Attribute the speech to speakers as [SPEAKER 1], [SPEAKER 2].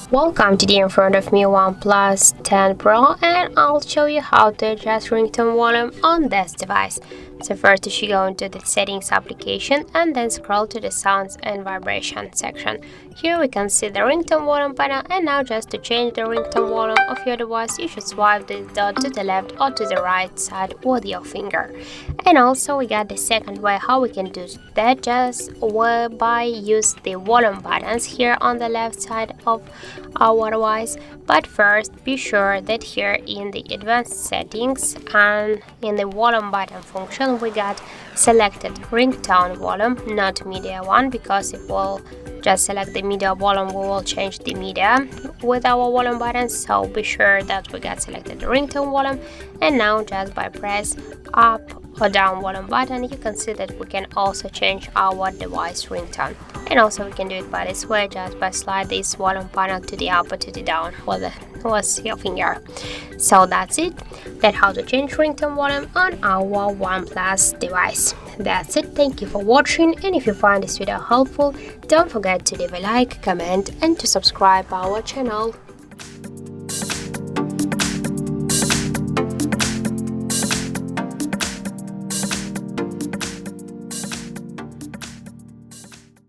[SPEAKER 1] Welcome today in front of me OnePlus 10 Pro, and I'll show you how to adjust ringtone volume on this device. So first you should go into the settings application and then scroll to the sounds and vibration section. Here we can see the ringtone volume panel, and now just to change the ringtone volume of your device you should swipe the dot to the left or to the right side with your finger. And also we got the second way how we can do that, just by use the volume buttons here on the left side of our device. But first be sure that here in the advanced settings and in the volume button function we got selected ringtone volume, not media one, because if we'll just select the media volume we will change the media with our volume buttons. So be sure that we got selected the ringtone volume, and now just by press up or down volume button you can see that we can also change our device ringtone. And also we can do it by this way, just by slide this volume panel to the up or to the down with your finger. So that's it. That's how to change ringtone volume on our OnePlus device. That's it. Thank you for watching, and if you find this video helpful, don't forget to leave a like, comment and to subscribe our channel.